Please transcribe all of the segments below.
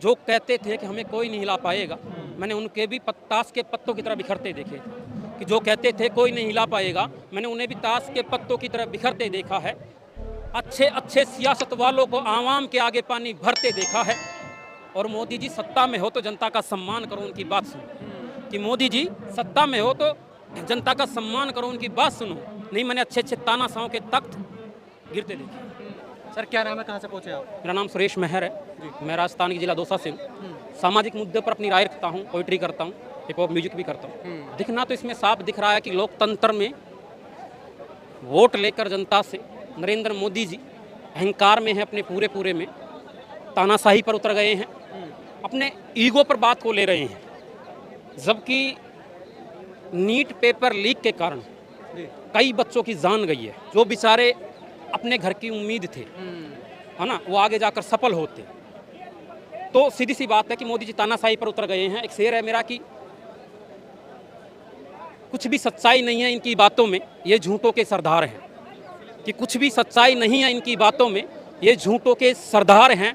जो कहते थे कि हमें कोई नहीं हिला पाएगा, मैंने उनके भी ताश के पत्तों की तरह बिखरते देखे। कि जो कहते थे कोई नहीं हिला पाएगा, मैंने उन्हें भी ताश के पत्तों की तरह बिखरते देखा है। अच्छे अच्छे सियासत वालों को आवाम के आगे पानी भरते देखा है। और मोदी जी सत्ता में हो तो जनता का सम्मान करो, उनकी बात सुनो। कि मोदी जी सत्ता में हो तो जनता का सम्मान करो, उनकी बात सुनो। नहीं, मैंने अच्छे अच्छे तानाशाहों के तख्त गिरते देखे। सर क्या नाम है, कहाँ से पहुँचे आप? मेरा नाम सुरेश मेहर है, मैं राजस्थान के जिला दौसा से हूँ। सामाजिक मुद्दे पर अपनी राय रखता हूँ, पोइट्री करता हूँ, हिप हॉप म्यूजिक भी करता हूँ। दिखना तो इसमें साफ दिख रहा है कि लोकतंत्र में वोट लेकर जनता से नरेंद्र मोदी जी अहंकार में है, अपने पूरे में तानाशाही पर उतर गए हैं, अपने ईगो पर बात को ले रहे हैं। जबकि नीट पेपर लीक के कारण कई बच्चों की जान गई है, जो बेचारे अपने घर की उम्मीद थे, है ना, वो आगे जाकर सफल होते। तो सीधी सी बात है कि मोदी जी तानाशाही पर उतर गए हैं। एक शेर है मेरा कि कुछ भी सच्चाई नहीं है इनकी बातों में, ये झूठों के सरदार हैं। कि कुछ भी सच्चाई नहीं है इनकी बातों में, ये झूठों के सरदार हैं।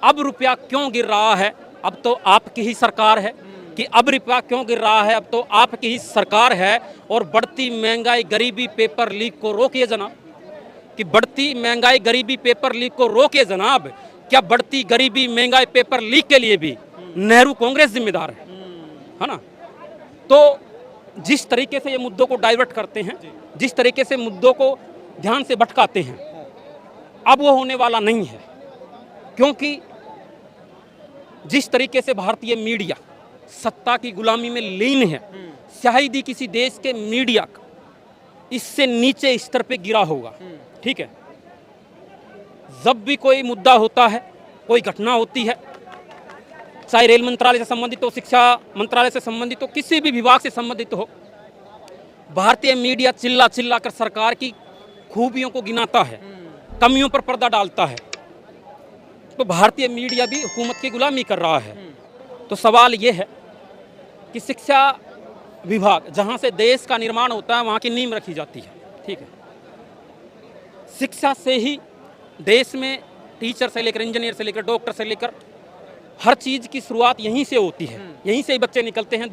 अब रुपया क्यों गिर रहा है, अब तो आपकी ही सरकार है। कि अब रुपया क्यों गिर रहा है, अब तो आपकी ही सरकार है। और बढ़ती महंगाई गरीबी पेपर लीक को रोकिए जनाब। कि बढ़ती महंगाई गरीबी पेपर लीक को रोकिए जनाब। क्या बढ़ती गरीबी महंगाई पेपर लीक के लिए भी नेहरू कांग्रेस जिम्मेदार है ना? तो जिस तरीके से ये मुद्दों को डाइवर्ट करते हैं, जिस तरीके से मुद्दों को ध्यान से भटकाते हैं, अब वो होने वाला नहीं है। क्योंकि जिस तरीके से भारतीय मीडिया सत्ता की गुलामी में लीन है, शायद ही किसी देश के मीडिया इससे नीचे स्तर पे गिरा होगा। ठीक है, जब भी कोई मुद्दा होता है, कोई घटना होती है, चाहे रेल मंत्रालय से संबंधित हो, शिक्षा मंत्रालय से संबंधित हो, किसी भी विभाग से संबंधित हो, भारतीय मीडिया चिल्ला चिल्ला कर सरकार की खूबियों को गिनाता है, कमियों पर पर्दा डालता है। तो भारतीय मीडिया भी हुकूमत की गुलामी कर रहा है। तो सवाल ये है कि शिक्षा विभाग, जहाँ से देश का निर्माण होता है, वहाँ की नींव रखी जाती है। ठीक है, शिक्षा से ही देश में टीचर से लेकर इंजीनियर से लेकर डॉक्टर से लेकर हर चीज़ की शुरुआत यहीं से होती है। यहीं से ही बच्चे निकलते हैं,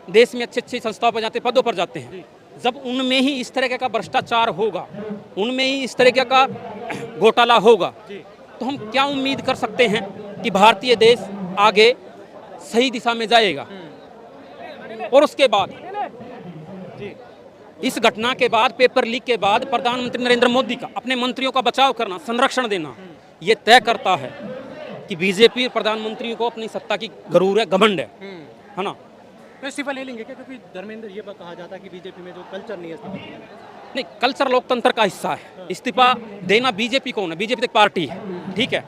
देश में अच्छी अच्छी संस्थाओं पर जाते, पदों पर जाते हैं। जब उनमें ही इस तरह का भ्रष्टाचार होगा, उनमें ही इस तरह का घोटाला होगा, तो हम क्या उम्मीद कर सकते हैं कि भारतीय देश आगे सही दिशा में जाएगा? और उसके बाद इस घटना के बाद, पेपर लीक के बाद, प्रधानमंत्री नरेंद्र मोदी का अपने मंत्रियों का बचाव करना, संरक्षण देना, ये तय करता है कि बीजेपी प्रधानमंत्री को अपनी सत्ता की गरूर है, घमंड है ना? तो इस्तीफा ले लेंगे क्या? क्योंकि धर्मेंद्र ये कहा जाता है कि बीजेपी में जो कल्चर नहीं है। नहीं, कल्चर लोकतंत्र का हिस्सा है। इस्तीफा देना बीजेपी कौन है? बीजेपी तो एक पार्टी है। ठीक है,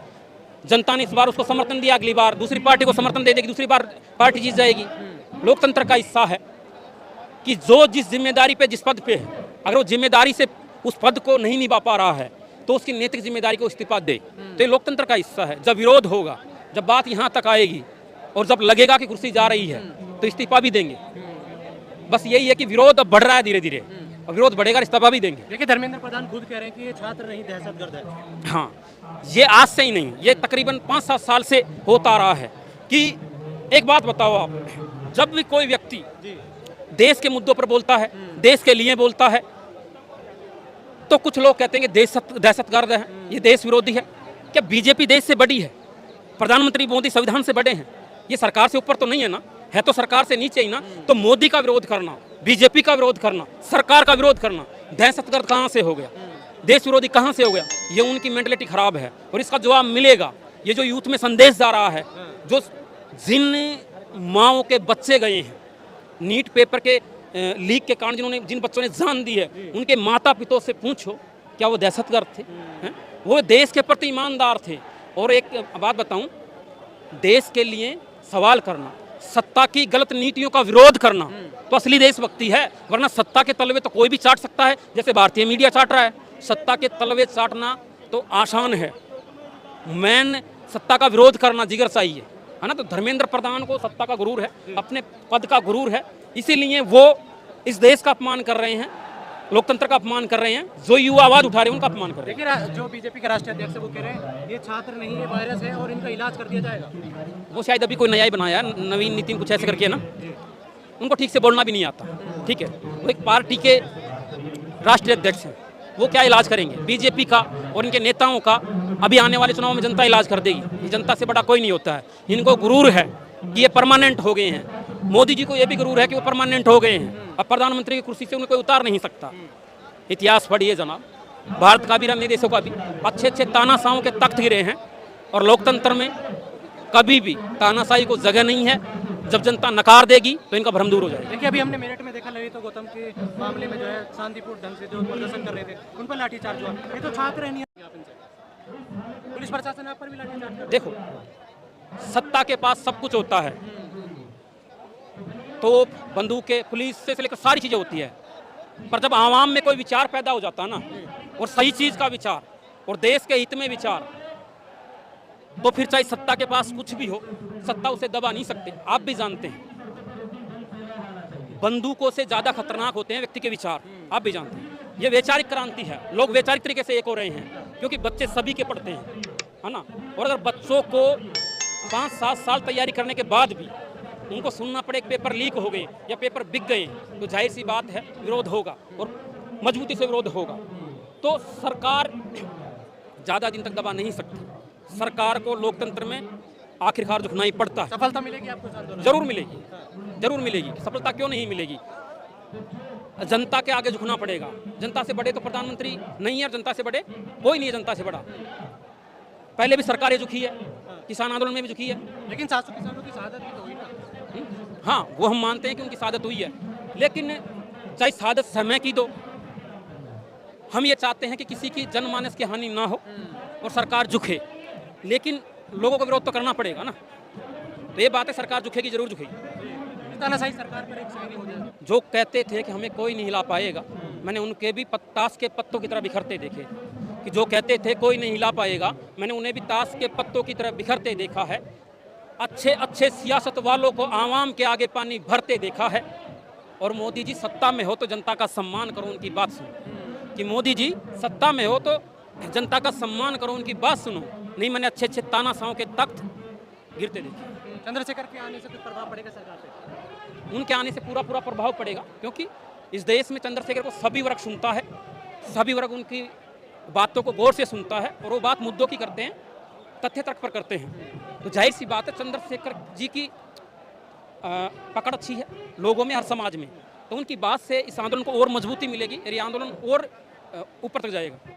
जनता ने इस बार उसको समर्थन दिया, अगली बार दूसरी पार्टी को समर्थन दे देगी, दूसरी बार पार्टी जीत जाएगी। लोकतंत्र का हिस्सा है कि जो जिस जिम्मेदारी पे, जिस पद पे है, अगर वो जिम्मेदारी से उस पद को नहीं निभा पा रहा है तो उसकी नैतिक जिम्मेदारी को इस्तीफा दे। तो ये लोकतंत्र का हिस्सा है। जब विरोध होगा, जब बात यहाँ तक आएगी और जब लगेगा कि कुर्सी जा रही है, तो इस्तीफा भी देंगे। बस यही है कि विरोध अब बढ़ रहा है धीरे धीरे, और विरोध बढ़ेगा, इस्तीफा भी देंगे। देखिए, धर्मेंद्र प्रधान खुद कह रहे हैं कि ये छात्र नहीं, दहशतगर्द है। हाँ, ये आज से ही नहीं, ये तकरीबन 5-7 साल से होता आ रहा है। कि एक बात बताओ आप, जब भी कोई व्यक्ति देश के मुद्दों पर बोलता है, देश के लिए बोलता है, तो कुछ लोग कहते हैं कि दहशतगर्द है, ये देश विरोधी है। क्या बीजेपी देश से बड़ी है? प्रधानमंत्री मोदी संविधान से बड़े हैं? ये सरकार से ऊपर तो नहीं है ना, है तो सरकार से नीचे ही ना। तो मोदी का विरोध करना, बीजेपी का विरोध करना, सरकार का विरोध करना, दहशतगर्द कहाँ से हो गया? देश विरोधी कहाँ से हो गया? ये उनकी मेंटलिटी खराब है और इसका जवाब मिलेगा। ये जो यूथ में संदेश जा रहा है, जो जिन माओं के बच्चे गए हैं नीट पेपर के लीक के कारण, जिन बच्चों ने जान दी है, उनके माता पिता से पूछो क्या वो दहशतगर्द थे? वो देश के प्रति ईमानदार थे। और एक बात बताऊं, देश के लिए सवाल करना, सत्ता की गलत नीतियों का विरोध करना तो असली देशभक्ति है। वरना सत्ता के तलवे तो कोई भी चाट सकता है, जैसे भारतीय मीडिया चाट रहा है। सत्ता के तलवे चाटना तो आसान है, मैन सत्ता का विरोध करना जिगर चाहिए, है ना? तो धर्मेंद्र प्रधान को सत्ता का गुरूर है, अपने पद का गुरूर है, इसीलिए वो इस देश का अपमान कर रहे हैं। लोकतंत्र का अपमान कर रहे हैं, जो युवा आवाज उठा रहे हैं उनका अपमान कर रहे हैं। देखिए जो बीजेपी के राष्ट्रीय अध्यक्ष है वो कह रहे हैं ये छात्र नहीं है, वायरस है और इनका इलाज कर दिया जाएगा। वो शायद अभी कोई नया ही बनाया है, नवीन नितिन कुछ ऐसे करके ना, उनको ठीक से बोलना भी नहीं आता। ठीक है, वो एक पार्टी के राष्ट्रीय अध्यक्ष हैं, वो क्या इलाज करेंगे बीजेपी का और इनके नेताओं का? अभी आने वाले चुनाव में जनता इलाज कर देगी, ये जनता से बड़ा कोई नहीं होता है। इनको गुरूर है कि ये परमानेंट हो गए हैं, मोदी जी को ये भी गुरूर है कि वो परमानेंट हो गए हैं, अब प्रधानमंत्री की कुर्सी से उन्हें कोई उतार नहीं सकता। इतिहास पढ़िए जनाब, भारत का भी अन्य देशों का भी, अच्छे अच्छे तानाशाहों के तख्त गिरे हैं और लोकतंत्र में कभी भी तानाशाही को जगह नहीं है। जब जनता नकार देगी तो इनका भ्रम दूर हो जाएगा। देखिए अभी हमने मेरठ में देखा ललित गौतम के मामले में जो है शांतिपूर्ण ढंग से जो प्रदर्शन कर रहे थे उन पर लाठीचार्ज हुआ। ये तो छात्र नहीं है, पुलिस प्रशासन आप पर भी लाठीचार्ज कर। देखो, सत्ता के पास सब कुछ होता है, तोप, बंदूकें, पुलिस से लेकर सारी चीजें होती है, पर जब आवाम में कोई विचार पैदा हो जाता है ना, और सही चीज का विचार और देश के हित में विचार, तो फिर चाहे सत्ता के पास कुछ भी हो, सत्ता उसे दबा नहीं सकते। आप भी जानते हैं बंदूकों से ज्यादा खतरनाक होते हैं व्यक्ति के विचार, आप भी जानते हैं। ये वैचारिक क्रांति है, लोग वैचारिक तरीके से एक हो रहे हैं, क्योंकि बच्चे सभी के पढ़ते हैं, है ना। और अगर बच्चों को 5-7 साल तैयारी करने के बाद भी उनको सुनना पड़े कि पेपर लीक हो गए या पेपर बिक गए, तो जाहिर सी बात है विरोध होगा और मजबूती से विरोध होगा। तो सरकार ज़्यादा दिन तक दबा नहीं सकती, सरकार को लोकतंत्र में आखिरकार झुकना ही पड़ता है। सफलता मिलेगी आपको इस आंदोलन में? जरूर मिलेगी, जरूर मिलेगी। सफलता क्यों नहीं मिलेगी? जनता के आगे झुकना पड़ेगा। जनता से बड़े तो प्रधानमंत्री नहीं है, और जनता से बड़े कोई नहीं है जनता से बड़ा। पहले भी सरकारें झुकी है, किसान आंदोलन में भी झुकी है, लेकिन 700 किसानों की शहादत भी तो हुई ना। हाँ वो हम मानते हैं कि उनकी शहादत हुई है, लेकिन चाहे शहादत समय की दो, हम ये चाहते हैं कि किसी की जनमानस की हानि ना हो और सरकार झुके, लेकिन लोगों को विरोध तो करना पड़ेगा ना। तो ये बात है, सरकार झुकेगी, जरूर झुकेगी। तानाशाही सरकार पर एक शायरी हो जाए। जो कहते थे कि हमें कोई नहीं हिला पाएगा, मैंने उनके भी ताश के पत्तों की तरह बिखरते देखे, कि जो कहते थे कोई नहीं हिला पाएगा, मैंने उन्हें भी ताश के पत्तों की तरह बिखरते देखा है। अच्छे अच्छे सियासत वालों को आवाम के आगे पानी भरते देखा है। और मोदी जी सत्ता में हो तो जनता का सम्मान करो, उनकी बात सुनो। कि मोदी जी सत्ता में हो तो जनता का सम्मान करो, उनकी बात सुनो। नहीं, मैंने अच्छे अच्छे तानाशाहों के तख्त गिरते देखे। चंद्रशेखर के आने से कुछ प्रभाव पड़ेगा सरकार पे? उनके आने से पूरा पूरा प्रभाव पड़ेगा, क्योंकि इस देश में चंद्रशेखर को सभी वर्ग सुनता है, सभी वर्ग उनकी बातों को गौर से सुनता है, और वो बात मुद्दों की करते हैं, तथ्य तर्क पर करते हैं। तो जाहिर सी बात है चंद्रशेखर जी की पकड़ अच्छी है लोगों में, हर समाज में, तो उनकी बात से इस आंदोलन को और मजबूती मिलेगी और ये आंदोलन और ऊपर तक जाएगा।